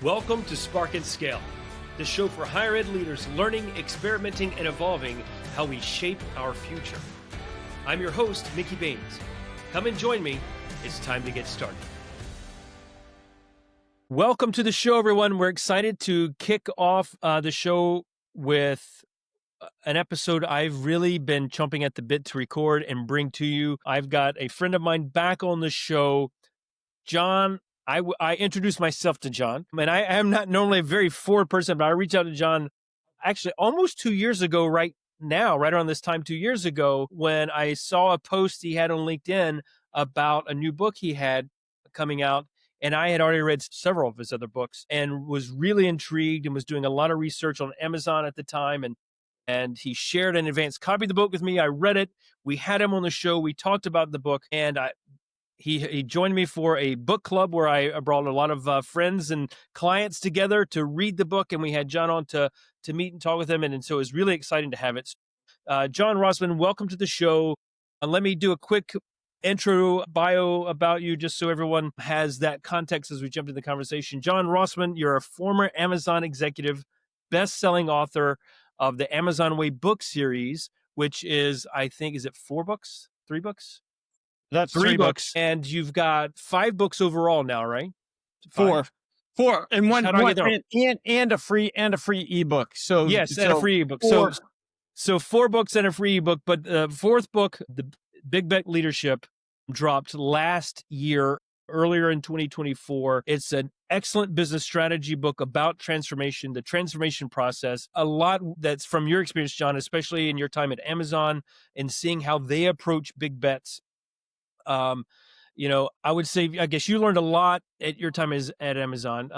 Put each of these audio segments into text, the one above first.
Welcome to Spark and Scale, the show for higher ed leaders learning, experimenting, and evolving how we shape our future. I'm your host, Mickey Baines. Come and join me. It's time to get started. Welcome to the show, everyone. We're excited to kick off the show with an episode I've really been chomping at the bit to record and bring to you. I've got a friend of mine back on the show, John. I introduced myself to John, and I am not normally a very forward person, but I reached out to John actually almost 2 years ago, right around this time 2 years ago, when I saw a post he had on LinkedIn about a new book he had coming out. And I had already read several of his other books and was really intrigued and was doing a lot of research on Amazon at the time. And he shared an advanced copy of the book with me. I read it. We had him on the show. We talked about the book, and he joined me for a book club where I brought a lot of friends and clients together to read the book. And we had John on to meet and talk with him. And so it was really exciting to have it. John Rossman, welcome to the show. Let me do a quick intro bio about you just so everyone has that context as we jump into the conversation. John Rossman, you're a former Amazon executive, best-selling author of the Amazon Way book series, which is, I think, is it 4 books? 3 books? That's 3 books. And you've got 5 books overall now, right? 5. 4 and one and a free ebook. So yes, and a free ebook. So 4 books and a free ebook, but the 4th book, the Big Bet Leadership, dropped last year, earlier in 2024. It's an excellent business strategy book about transformation, the transformation process. A lot that's from your experience, John, especially in your time at Amazon and seeing how they approach big bets. I would say, I guess you learned a lot at your time at Amazon.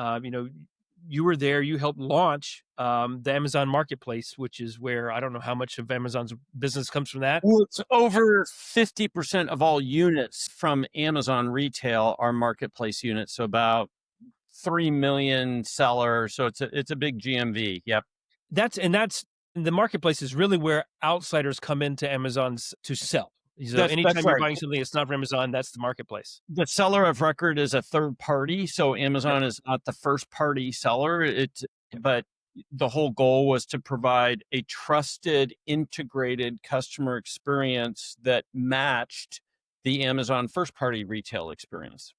You were there, you helped launch the Amazon Marketplace, which is where I don't know how much of Amazon's business comes from that. Well, it's over 50% of all units from Amazon retail are marketplace units. So about 3 million sellers. So it's a big GMV. Yep. That's the marketplace is really where outsiders come into Amazon's to sell. So anytime you're buying something that's not from Amazon, that's the marketplace. The seller of record is a third party. So Amazon is not the first party seller. But the whole goal was to provide a trusted, integrated customer experience that matched the Amazon first party retail experience.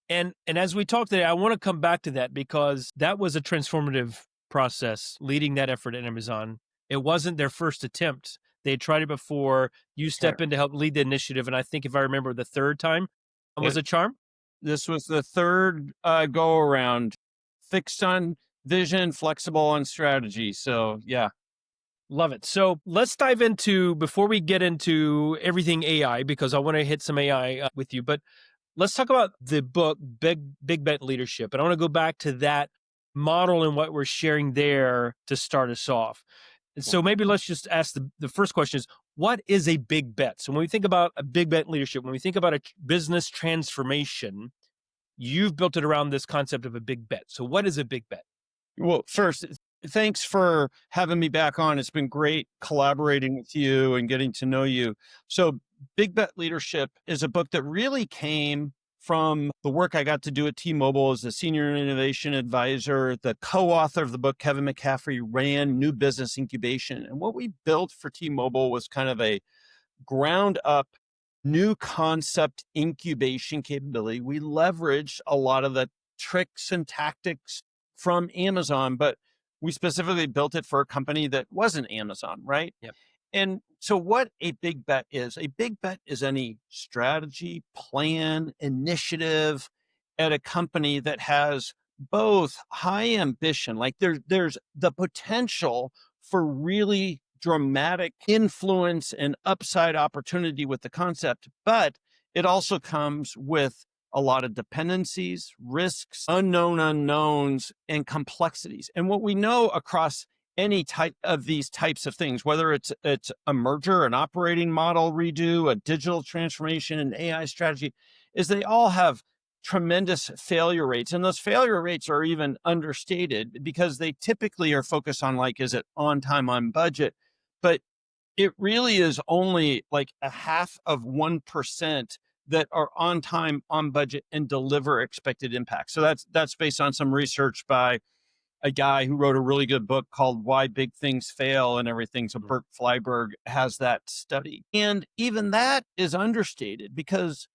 And as we talked today, I want to come back to that because that was a transformative process leading that effort at Amazon. It wasn't their first attempt. They had tried it before. You step in to help lead the initiative. And I think if I remember the third time was a charm. This was the third go around. Fixed on vision, flexible on strategy. So yeah. Love it. So let's dive into, before we get into everything AI, because I want to hit some AI with you, but let's talk about the book, Big Bet Leadership. And I want to go back to that model and what we're sharing there to start us off. And so maybe let's just ask the first question is, what is a big bet? So when we think about a big bet leadership, when we think about a business transformation, you've built it around this concept of a big bet. So what is a big bet? Well, first, thanks for having me back on. It's been great collaborating with you and getting to know you. So Big Bet Leadership is a book that really came from the work I got to do at T-Mobile as a senior innovation advisor. The co-author of the book, Kevin McCaffrey, ran new business incubation. And what we built for T-Mobile was kind of a ground up new concept incubation capability. We leveraged a lot of the tricks and tactics from Amazon, but we specifically built it for a company that wasn't Amazon, right? Yep. And so what a big bet is any strategy, plan, initiative at a company that has both high ambition, like there's the potential for really dramatic influence and upside opportunity with the concept, but it also comes with a lot of dependencies, risks, unknown unknowns, and complexities. And what we know across any type of these types of things, whether it's a merger, an operating model redo, a digital transformation, an AI strategy, is they all have tremendous failure rates. And those failure rates are even understated because they typically are focused on like, is it on time, on budget? But it really is only like 0.5% that are on time, on budget, and deliver expected impact. So that's based on some research by a guy who wrote a really good book called Why Big Things Fail and everything. So Bert Flyberg has that study. And even that is understated because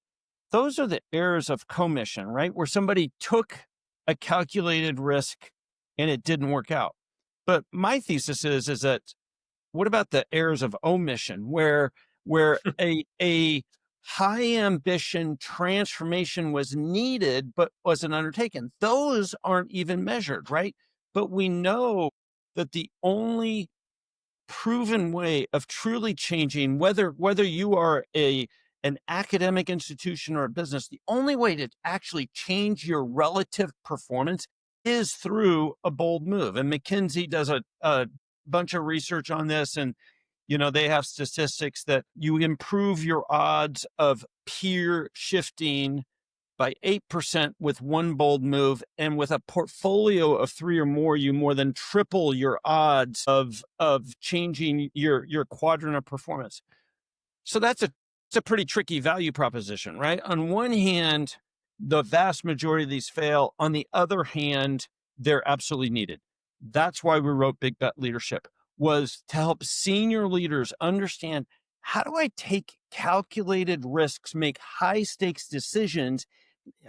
those are the errors of commission, right? Where somebody took a calculated risk and it didn't work out. But my thesis is that what about the errors of omission where a high ambition transformation was needed but wasn't undertaken? Those aren't even measured, right? But we know that the only proven way of truly changing, whether you are an academic institution or a business, the only way to actually change your relative performance is through a bold move. And McKinsey does a bunch of research on this, and they have statistics that you improve your odds of peer shifting by 8% with one bold move. And with a portfolio of 3 or more, you more than triple your odds of changing your quadrant of performance. So it's a pretty tricky value proposition, right? On one hand, the vast majority of these fail. On the other hand, they're absolutely needed. That's why we wrote Big Bet Leadership, was to help senior leaders understand, how do I take calculated risks, make high stakes decisions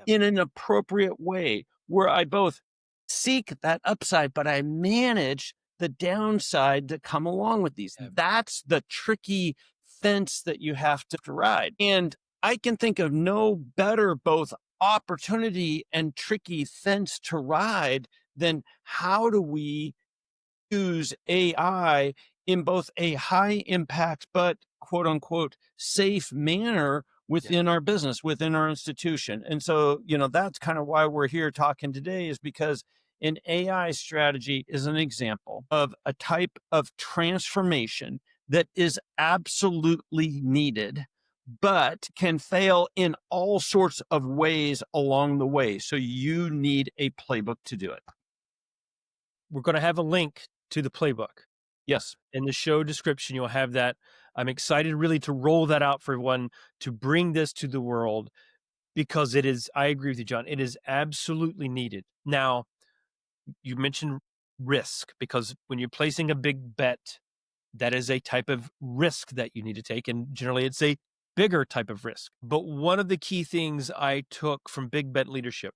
in an appropriate way where I both seek that upside, but I manage the downside to come along with these. That's the tricky fence that you have to ride. And I can think of no better both opportunity and tricky fence to ride than how do we use AI in both a high impact, but quote unquote safe manner within our business, within our institution. And so, that's kind of why we're here talking today, is because an AI strategy is an example of a type of transformation that is absolutely needed, but can fail in all sorts of ways along the way. So you need a playbook to do it. We're going to have a link to the playbook. Yes. In the show description, you'll have that. I'm excited really to roll that out for everyone, to bring this to the world, because it is, I agree with you, John, it is absolutely needed. Now, you mentioned risk, because when you're placing a big bet, that is a type of risk that you need to take. And generally it's a bigger type of risk. But one of the key things I took from Big Bet Leadership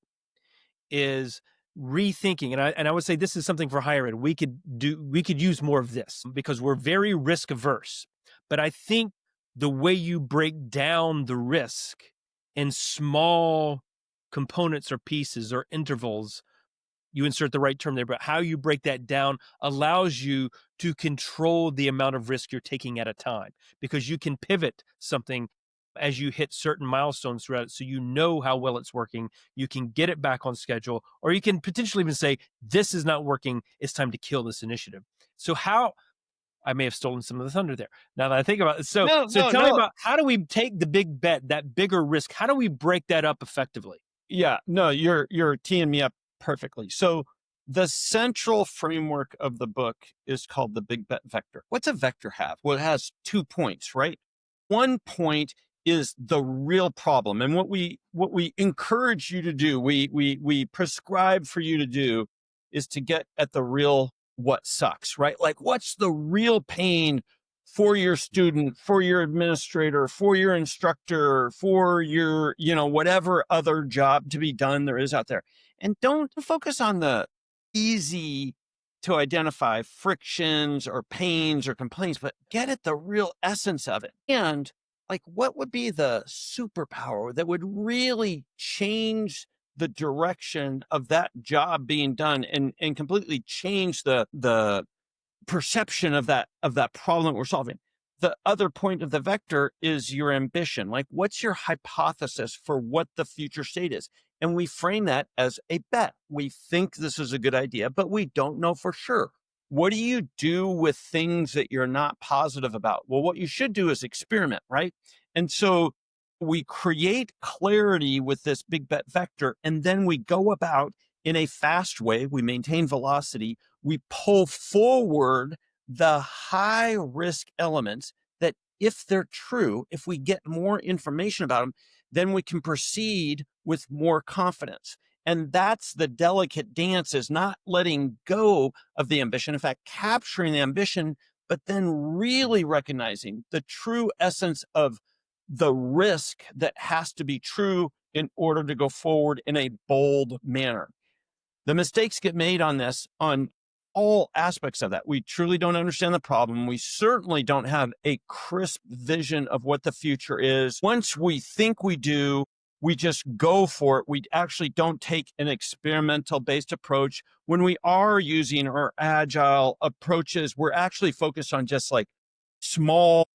is rethinking, and I would say this is something for higher ed. We could use more of this because we're very risk averse. But I think the way you break down the risk in small components or pieces or intervals, you insert the right term there, but how you break that down allows you to control the amount of risk you're taking at a time, because you can pivot something as you hit certain milestones throughout it. So you know how well it's working. You can get it back on schedule, or you can potentially even say, this is not working. It's time to kill this initiative. So I may have stolen some of the thunder there, now that I think about it. So tell me about, how do we take the big bet, that bigger risk? How do we break that up effectively? Yeah, no, you're teeing me up perfectly. So the central framework of the book is called the Big Bet Vector. What's a vector have? Well, it has 2 points, right? One point is the real problem. And what we encourage you to do, we prescribe for you to do, is to get at the real what sucks, right? Like, what's the real pain for your student, for your administrator, for your instructor, for your, whatever other job to be done there is out there. And don't focus on the easy to identify frictions or pains or complaints, but get at the real essence of it. And like, what would be the superpower that would really change the direction of that job being done and completely change the perception of that problem that we're solving? The other point of the vector is your ambition. Like, what's your hypothesis for what the future state is? And we frame that as a bet. We think this is a good idea, but we don't know for sure. What do you do with things that you're not positive about? Well, what you should do is experiment, right? And so we create clarity with this big bet vector, and then we go about in a fast way. We maintain velocity. We pull forward the high risk elements that, if they're true, if we get more information about them, then we can proceed with more confidence. And that's the delicate dance, is not letting go of the ambition. In fact, capturing the ambition, but then really recognizing the true essence of the risk that has to be true in order to go forward in a bold manner. The mistakes get made on this on all aspects of that. We truly don't understand the problem. We certainly don't have a crisp vision of what the future is. Once we think we do, we just go for it. We actually don't take an experimental based approach. When we are using our agile approaches, we're actually focused on just like small,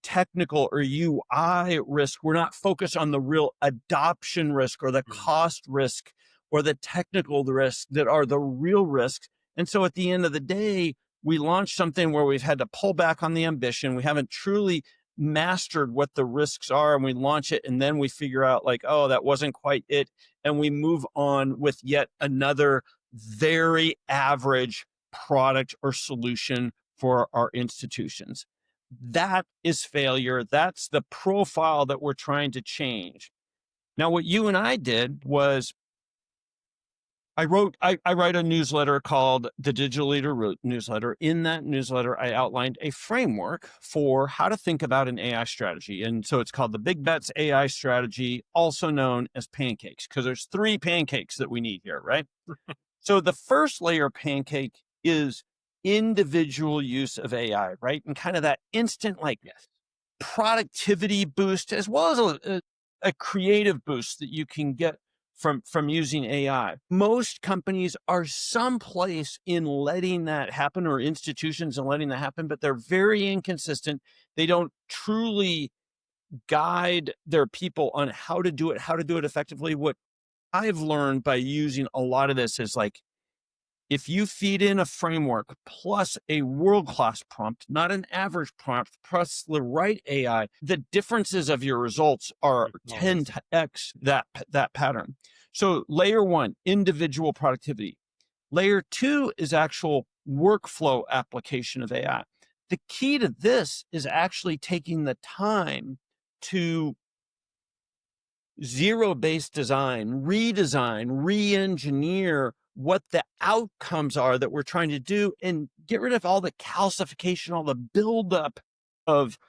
technical or UI risk. We're not focused on the real adoption risk or the cost risk or the technical risks that are the real risks. And so at the end of the day, we launch something where we've had to pull back on the ambition. We haven't truly mastered what the risks are, and we launch it. And then we figure out like, oh, that wasn't quite it. And we move on with yet another very average product or solution for our institutions. That is failure. That's the profile that we're trying to change. Now, what you and I did was I write a newsletter called the Digital Leader Newsletter. In that newsletter, I outlined a framework for how to think about an AI strategy. And so it's called the Big Bets AI Strategy, also known as Pancakes, because there's 3 pancakes that we need here, right? So the first layer of pancake is individual use of AI, right? And kind of that instant productivity boost, as well as a creative boost that you can get from using AI. Most companies are someplace in letting that happen, or institutions in letting that happen, but they're very inconsistent. They don't truly guide their people on how to do it effectively. What I've learned by using a lot of this is like, if you feed in a framework plus a world-class prompt, not an average prompt, plus the right AI, the differences of your results are 10x that pattern. So layer 1, individual productivity. Layer 2 is actual workflow application of AI. The key to this is actually taking the time to zero-based design, redesign, re-engineer what the outcomes are that we're trying to do, and get rid of all the calcification, all the buildup of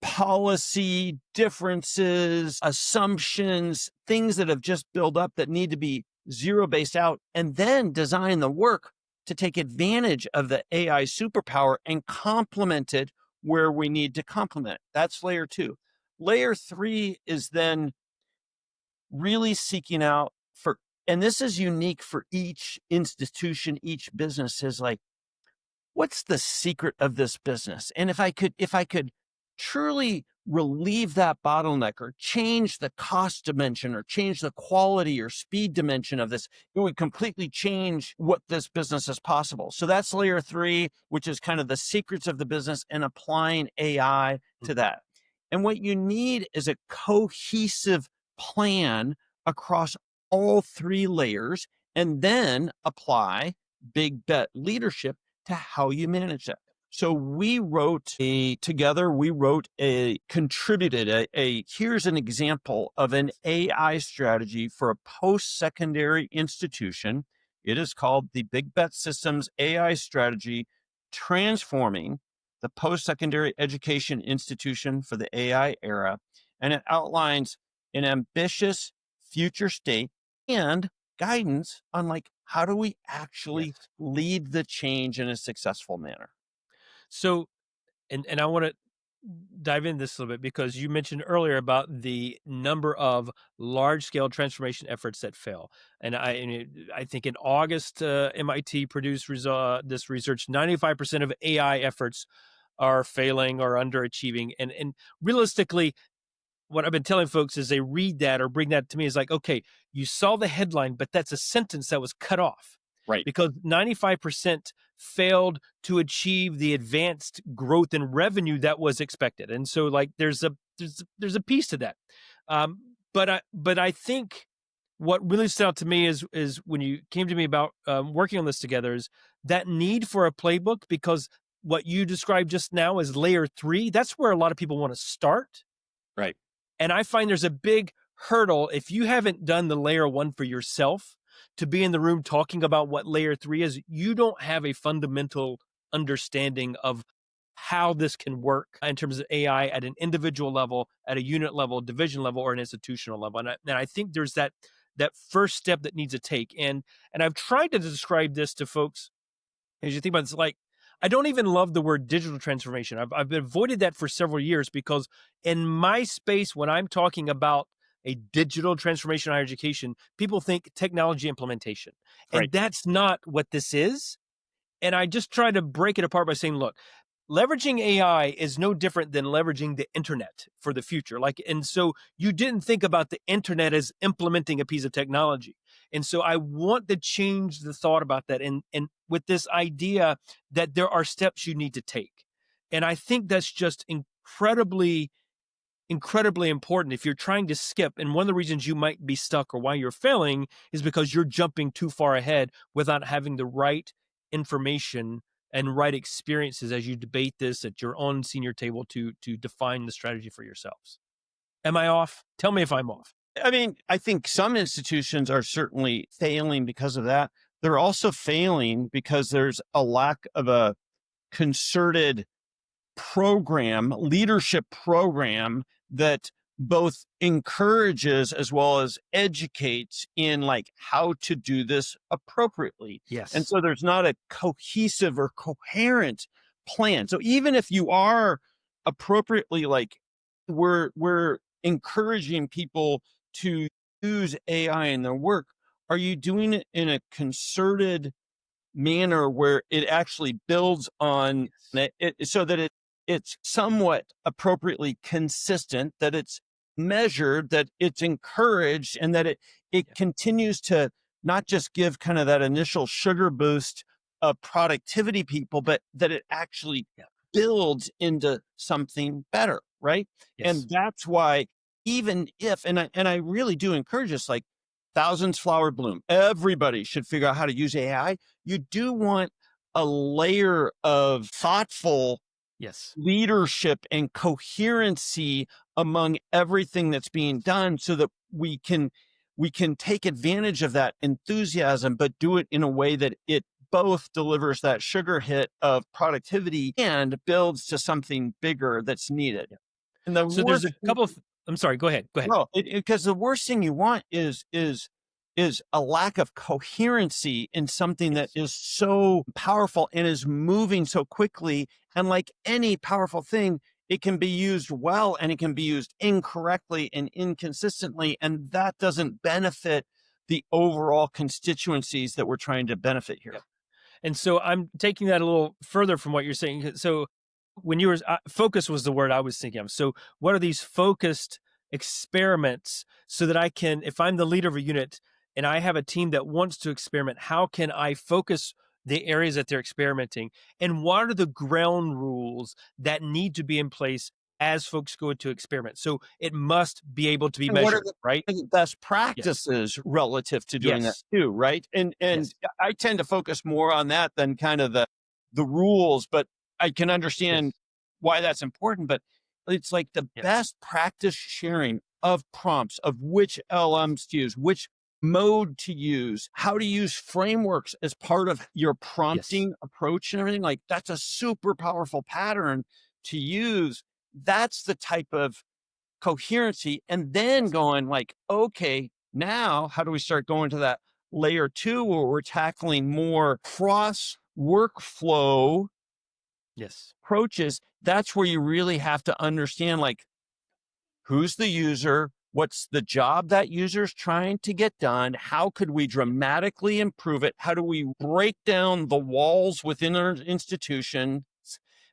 policy differences, assumptions, things that have just built up that need to be zero-based out, and then design the work to take advantage of the AI superpower and complement it where we need to complement it. That's layer 2. Layer 3 is then really seeking out for, and this is unique for each institution, each business, is like, what's the secret of this business? And if I could truly relieve that bottleneck, or change the cost dimension, or change the quality or speed dimension of this, it would completely change what this business is possible. So that's layer 3, which is kind of the secrets of the business and applying AI to that. And what you need is a cohesive plan across all 3 layers, and then apply big bet leadership to how you manage that. So we contributed here's an example of an AI strategy for a post-secondary institution. It is called the Big Bet Systems AI Strategy, Transforming the Post-Secondary Education Institution for the AI Era. And it outlines an ambitious future state and guidance on like, how do we actually lead the change in a successful manner? So, and I want to dive into this a little bit, because you mentioned earlier about the number of large scale transformation efforts that fail. And I think in August, MIT produced this research: 95% of AI efforts are failing or underachieving. And realistically, what I've been telling folks is they read that or bring that to me is like, okay, you saw the headline, but that's a sentence that was cut off. Right. Because 95% failed to achieve the advanced growth in revenue that was expected. And so like there's a piece to that. But I think what really stood out to me is when you came to me about working on this together, is that need for a playbook, because what you described just now as layer 3, that's where a lot of people want to start. Right. And I find there's a big hurdle if you haven't done the layer 1 for yourself to be in the room talking about what layer 3 is. You don't have a fundamental understanding of how this can work in terms of AI at an individual level, at a unit level, division level, or an institutional level. And I think there's that first step that needs to take. And I've tried to describe this to folks as you think about this, like, I don't even love the word digital transformation. I've avoided that for several years because in my space, when I'm talking about a digital transformation in higher education, people think technology implementation. Right. And that's not what this is. And I just try to break it apart by saying, look, leveraging AI is no different than leveraging the internet for the future. Like, and so you didn't think about the internet as implementing a piece of technology. And so I want to change the thought about that. And with this idea that there are steps you need to take. And I think that's just incredibly important if you're trying to skip. And one of the reasons you might be stuck or why you're failing is because you're jumping too far ahead without having the right information and right experiences as you debate this at your own senior table to define the strategy for yourselves. Am I off? Tell me if I'm off. I mean, I think some institutions are certainly failing because of that. They're also failing because there's a lack of a concerted leadership program that both encourages as well as educates in like how to do this appropriately. And Yes. so there's not a cohesive or coherent plan. So even if you are appropriately like we're encouraging people to use AI in their work, are you doing it in a concerted manner where it actually builds on Yes. so that it's somewhat appropriately consistent, that it's measured, that it's encouraged, and that it Yeah. continues to not just give kind of that initial sugar boost of productivity people, but that it actually Yeah. builds into something better, right? Yes. And that's why even if and I really do encourage this, like thousands flower bloom, everybody should figure out how to use AI. You do want a layer of thoughtful Yes. leadership and coherency among everything that's being done so that we can take advantage of that enthusiasm, but do it in a way that it both delivers that sugar hit of productivity and builds to something bigger that's needed. Yeah. And the So there's worst a couple of, I'm sorry, go ahead. Go ahead. no, because the worst thing you want is a lack of coherency in something that Yes. is so powerful and is moving so quickly. And like any powerful thing, it can be used well and it can be used incorrectly and inconsistently, and that doesn't benefit the overall constituencies that we're trying to benefit here. Yep. And so I'm taking that a little further from what you're saying. So when you were focus was the word I was thinking of. So what are these focused experiments so that I can, if I'm the leader of a unit and I have a team that wants to experiment, how can I focus the areas that they're experimenting? And what are the ground rules that need to be in place as folks go into experiment? So it must be able to be And what are measured, right? the best Yes. practices relative to doing that Yes. too, right? And Yes. I tend to focus more on that than kind of the rules, but I can understand Yes. why that's important. But it's like the Yes. best practice sharing of prompts, of which LMs to use, which mode to use, how to use frameworks as part of your Yes. prompting approach and everything. Like that's a super powerful pattern to use. That's the type of coherency, and then Yes. going like, okay, now how do we start going to that layer two where we're tackling more cross workflow Yes. approaches? That's where you really have to understand like who's the user, what's the job that user's trying to get done, how could we dramatically improve it, how do we break down the walls within our institutions,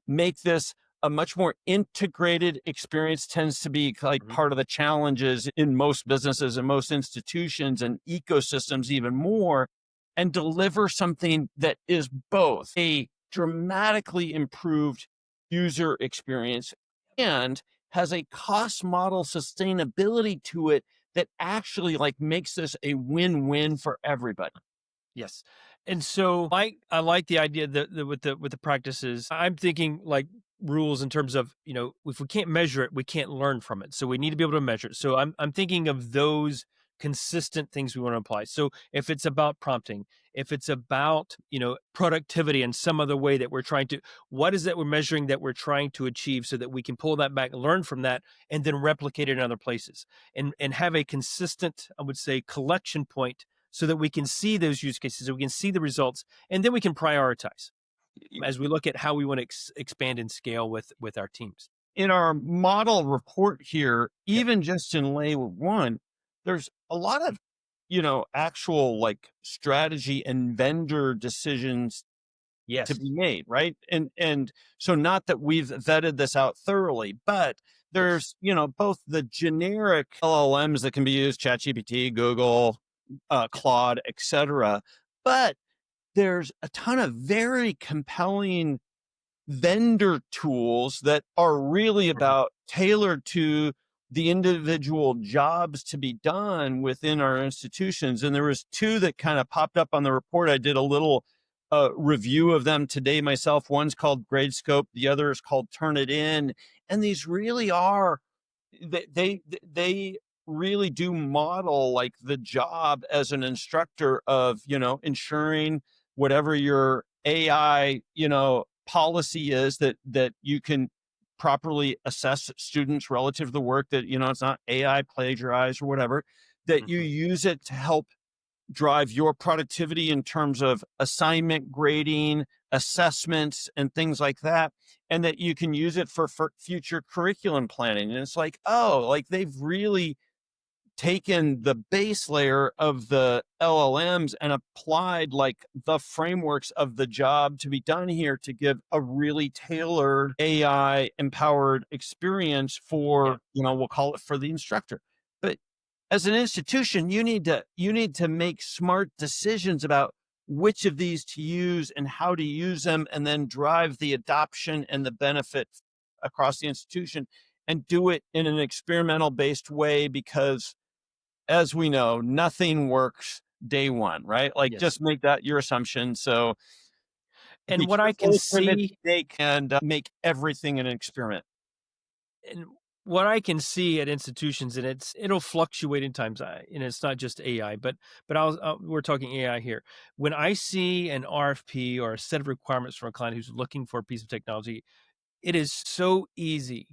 make this a much more integrated experience. Tends to be like Mhm. part of the challenges in most businesses and most institutions and ecosystems even more, and deliver something that is both a dramatically improved user experience and has a cost model sustainability to it that actually like makes this a win-win for everybody. Yes. And so I like the idea that with the practices. I'm thinking like rules in terms of, if we can't measure it, we can't learn from it. So we need to be able to measure it. So I'm thinking of those consistent things we want to apply. So if it's about prompting, if it's about, productivity in some other way that we're trying to, what is that we're measuring that we're trying to achieve so that we can pull that back, learn from that, and then replicate it in other places and have a consistent, I would say, collection point so that we can see those use cases, so we can see the results, and then we can prioritize as we look at how we want to expand and scale with our teams. In our model report here, Yep. even just in layer one, there's a lot of, actual like strategy and vendor decisions to Yes. be made, right? And so not that we've vetted this out thoroughly, but Yes. there's, both the generic LLMs that can be used, ChatGPT, Google, Yep. Claude, etc. But there's a ton of very compelling vendor tools that are really Mhm. about tailored to the individual jobs to be done within our institutions. And there was two that kind of popped up on the report. I did a little review of them today myself. One's called Gradescope, the other is called Turnitin. And these really are they really do model like the job as an instructor of, ensuring whatever your AI, policy is, that you can properly assess students relative to the work, that, it's not AI plagiarized or whatever, that you Mhm. use it to help drive your productivity in terms of assignment grading, assessments, and things like that. And that you can use it for future curriculum planning. And it's like, oh, like they've really taken the base layer of the LLMs and applied like the frameworks of the job to be done here to give a really tailored AI empowered experience Yeah. for, we'll call it for the instructor. But as an institution, you need to make smart decisions about which of these to use and how to use them, and then drive the adoption and the benefit across the institution, and do it in an experimental based way, because as we know, nothing works day one, right? Like Yes. just make that your assumption. So be And what I can careful with your see mistake, and make everything an experiment. and what I can see at institutions, and it'll fluctuate in times. And it's not just AI, but we're talking AI here. When I see an RFP or a set of requirements from a client who's looking for a piece of technology, it is so easy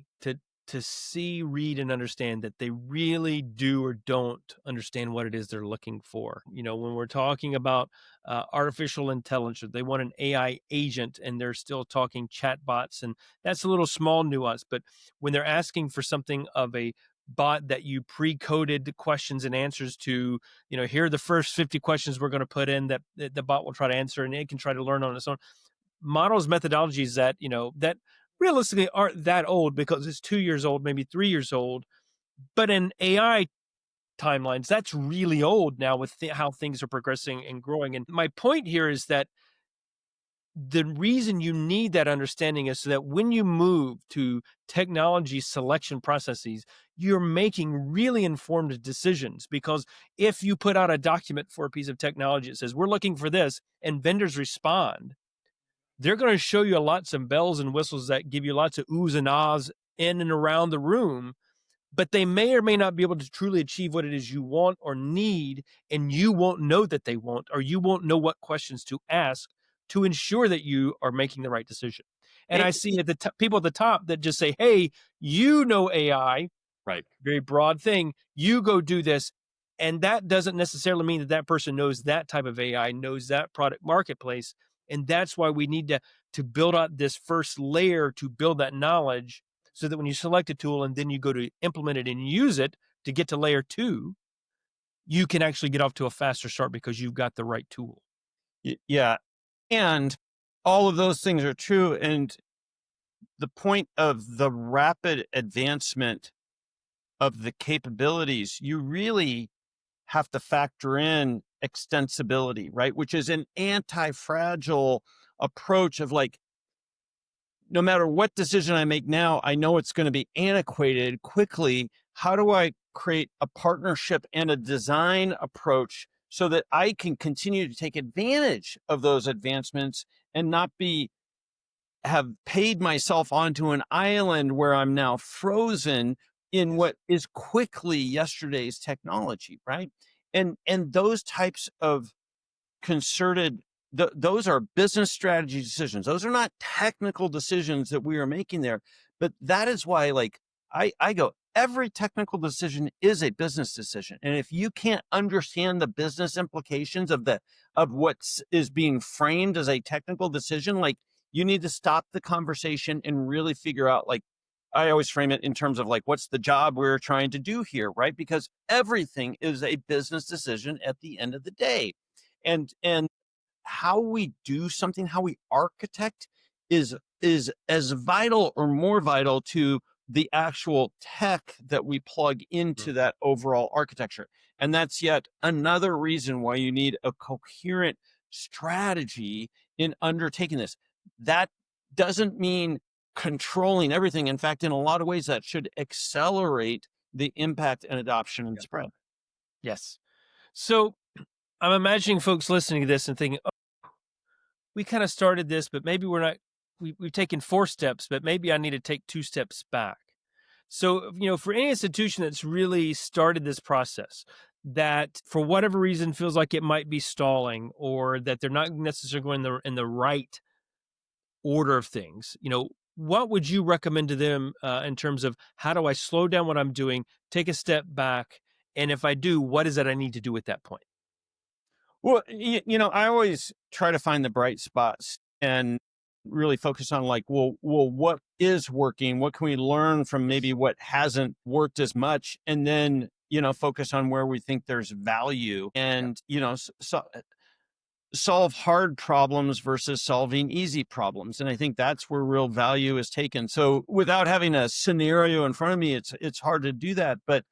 to see, read, and understand that they really do or don't understand what it is they're looking for. When we're talking about artificial intelligence, they want an AI agent, and they're still talking chatbots, and that's a little small nuance. But when they're asking for something of a bot that you pre-coded questions and answers to, here are the first 50 questions we're going to put in that the bot will try to answer, and it can try to learn on its own. Models, methodologies that that realistically aren't that old because it's 2 years old, maybe 3 years old, but in AI timelines that's really old now with how things are progressing and growing. And my point here is that the reason you need that understanding is so that when you move to technology selection processes, you're making really informed decisions. Because if you put out a document for a piece of technology that says we're looking for this, and vendors respond, they're going to show you lots of bells and whistles that give you lots of oohs and ahs in and around the room, but they may or may not be able to truly achieve what it is you want or need, and you won't know that they won't, or you won't know what questions to ask to ensure that you are making the right decision. And It, I see at the people at the top that just say, "Hey, AI, right. very broad thing. You go do this." And that doesn't necessarily mean that that person knows that type of AI, knows that product marketplace. And that's why we need to build out this first layer to build that knowledge so that when you select a tool and then you go to implement it and use it to get to layer two, you can actually get off to a faster start because you've got the right tool. Yeah. And all of those things are true. And the point of the rapid advancement of the capabilities, you really have to factor in extensibility, right? Which is an anti-fragile approach of like, no matter what decision I make now, I know it's going to be antiquated quickly. How do I create a partnership and a design approach so that I can continue to take advantage of those advancements and not be have paid myself onto an island where I'm now frozen in Yes. what is quickly yesterday's technology, right? And those types of concerted those are business strategy decisions. Those are not technical decisions that we are making there. But that is why, like, I go, every technical decision is a business decision. And if you can't understand the business implications of what is being framed as a technical decision, like, you need to stop the conversation and really figure out, like, I always frame it in terms of, like, what's the job we're trying to do here, right? Because everything is a business decision at the end of the day. And how we do something, how we architect is as vital or more vital to the actual tech that we plug into Mhm. that overall architecture. And that's yet another reason why you need a coherent strategy in undertaking this. That doesn't mean controlling everything. In fact, in a lot of ways, that should accelerate the impact and adoption and Yep. spread. Yes. So I'm imagining folks listening to this and thinking, oh, we kind of started this, but maybe we're not, we've taken 4 steps, but maybe I need to take 2 steps back. So, for any institution that's really started this process, that for whatever reason feels like it might be stalling or that they're not necessarily going in the right order of things, what would you recommend to them in terms of how do I slow down what I'm doing, take a step back, and if I do, what is it I need to do at that point? Well, I always try to find the bright spots and really focus on, like, well, what is working? What can we learn from Yes. maybe what hasn't worked as much? And then, focus on where we think there's value Yep. and, solve hard problems versus solving easy problems. And I think that's where real value is taken. So without having a scenario in front of me, it's hard to do that. But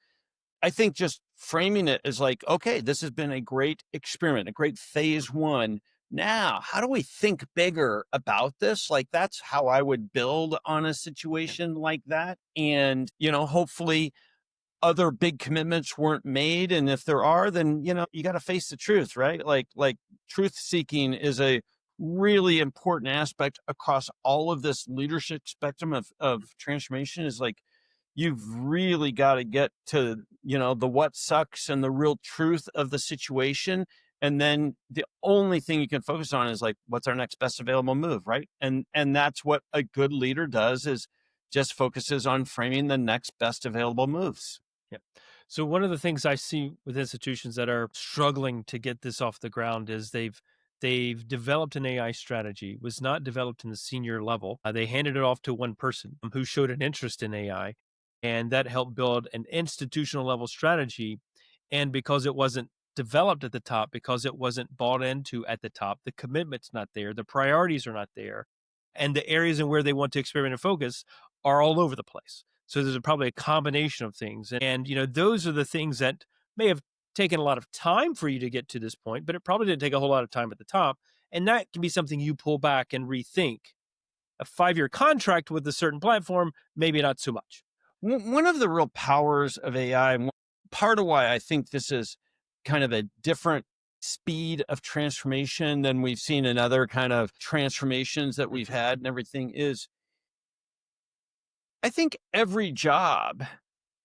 I think just framing it as, like, okay, this has been a great experiment, a great phase one. Now, how do we think bigger about this? Like, that's how I would build on a Yep. situation like that. And, hopefully other big commitments weren't made. And if there are, then, you got to face the truth, right? Like truth seeking is a really important aspect across all of this leadership spectrum of transformation. Is like, you've really got to get to, the what sucks and the real truth of the situation. And then the only thing you can focus on is, like, what's our next best available move, right? And that's what a good leader does, is just focuses on framing the next best available moves. Yep. So one of the things I see with institutions that are struggling to get this off the ground is they've developed an AI strategy, was not developed in the senior level. They handed it off to one person who showed an interest in AI, and that helped build an institutional level strategy. And because it wasn't developed at the top, because it wasn't bought into at the top, the commitment's not there, the priorities are not there, and the areas in where they want to experiment and focus are all over the place. So there's probably a combination of things. And, those are the things that may have taken a lot of time for you to get to this point, but it probably didn't take a whole lot of time at the top. And that can be something you pull back and rethink. A 5-year contract with a certain platform, maybe not so much. One of the real powers of AI, and part of why I think this is kind of a different speed of transformation than we've seen in other kind of transformations that we've Mhm. had and everything, is I think every job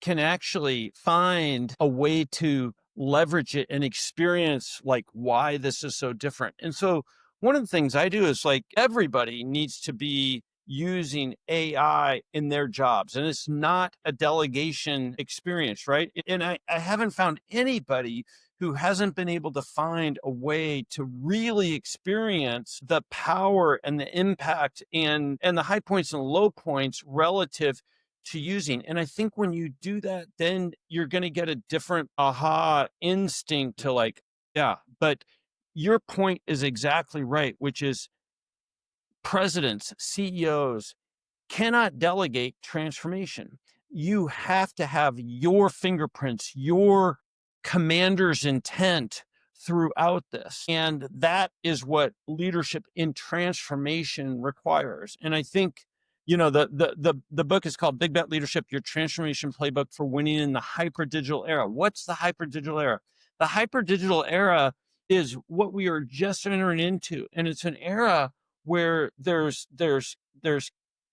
can actually find a way to leverage it and experience, like, why this is so different. And so one of the things I do is, like, everybody needs to be using AI in their jobs. And it's not a delegation experience, right? And I haven't found anybody who hasn't been able to find a way to really experience the power and the impact and the high points and low points relative to using. And I think when you do that, then you're going to get a different aha instinct to, like, yeah, but your point is exactly right, which is presidents, CEOs cannot delegate transformation. You have to have your fingerprints, your commander's intent throughout this. And that is what leadership in transformation requires. And I think, the book is called Big Bet Leadership, Your Transformation Playbook for Winning in the Hyperdigital Era. What's the hyperdigital era? The hyperdigital era is what we are just entering into. And it's an era where there's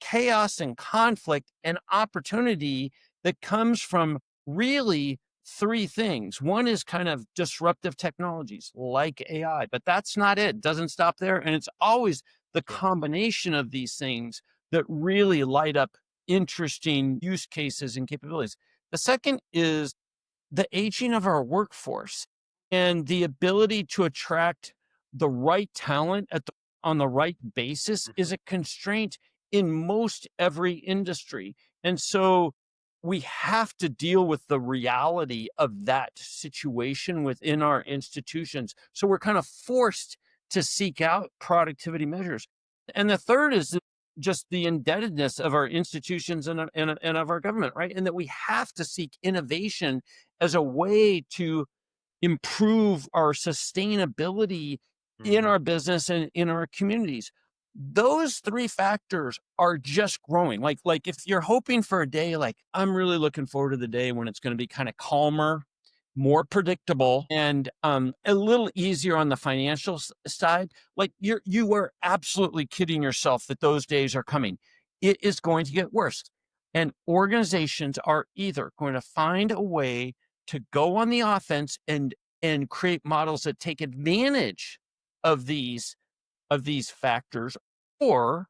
chaos and conflict and opportunity that comes from really three things. One is kind of disruptive technologies like AI, but that's not it. It doesn't stop there. And it's always the Yeah. combination of these things that really light up interesting use cases and capabilities. The second is the aging of our workforce and the ability to attract the right talent on the right basis is Mhm. a constraint in most every industry. And so we have to deal with the reality of that situation within our institutions. So we're kind of forced to seek out productivity measures. And the third is just the indebtedness of our institutions and of our government, right? And that we have to seek innovation as a way to improve our sustainability in Mhm. our business and in our communities. Those three factors are just growing. Like if you're hoping for a day, like I'm really looking forward to the day when it's going to be kind of calmer, more predictable, and a little easier on the financial side. Like you are absolutely kidding yourself that those days are coming. It is going to get worse, and organizations are either going to find a way to go on the offense and create models that take advantage of these factors, or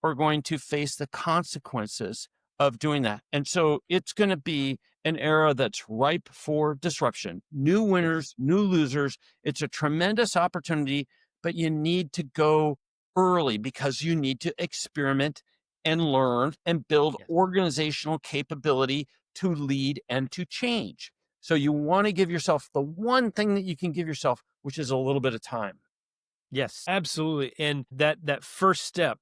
are going to face the consequences of doing that. And so it's going to be an era that's ripe for disruption, new Yes. winners, new losers. It's a tremendous opportunity, but you need to go early because you need to experiment and learn and build Yes. organizational capability to lead and to change. So you want to give yourself the one thing that you can give yourself, which is a little bit of time. Yes, absolutely. And that first step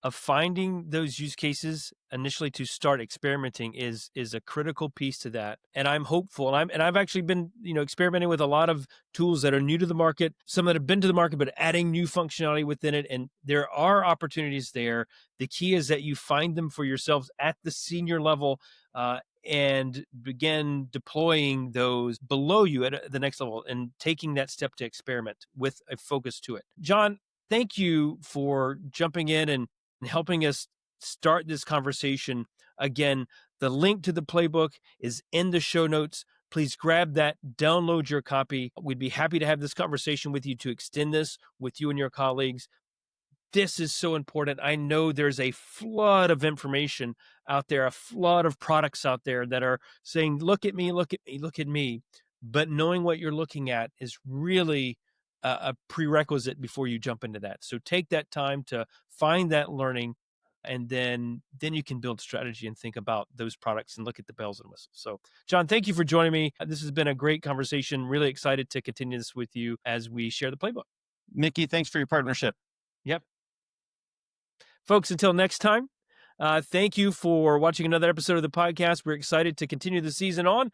of finding those use cases initially to start experimenting is a critical piece to that. And I'm hopeful. And I've actually been, experimenting with a lot of tools that are new to the market, some that have been to the market, but adding new functionality within it. And there are opportunities there. The key is that you find them for yourselves at the senior level, and begin deploying those below you at the next level and taking that step to experiment with a focus to it. John, thank you for jumping in and helping us start this conversation. Again, the link to the playbook is in the show notes. Please grab that, download your copy. We'd be happy to have this conversation with you to extend this with you and your colleagues. This is so important. I know there's a flood of information out there, a flood of products out there that are saying, look at me, look at me, look at me. But knowing what you're looking at is really a prerequisite before you jump into that. So take that time to find that learning, and then you can build strategy and think about those products and look at the bells and whistles. So, John, thank you for joining me. This has been a great conversation. Really excited to continue this with you as we share the playbook. Mickey, thanks for your partnership. Yep. Folks, until next time, thank you for watching another episode of the podcast. We're excited to continue the season on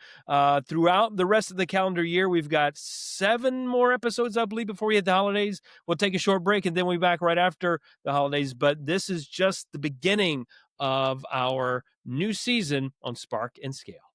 throughout the rest of the calendar year. We've got 7 more episodes, I believe, before we hit the holidays. We'll take a short break and then we'll be back right after the holidays. But this is just the beginning of our new season on Spark and Scale.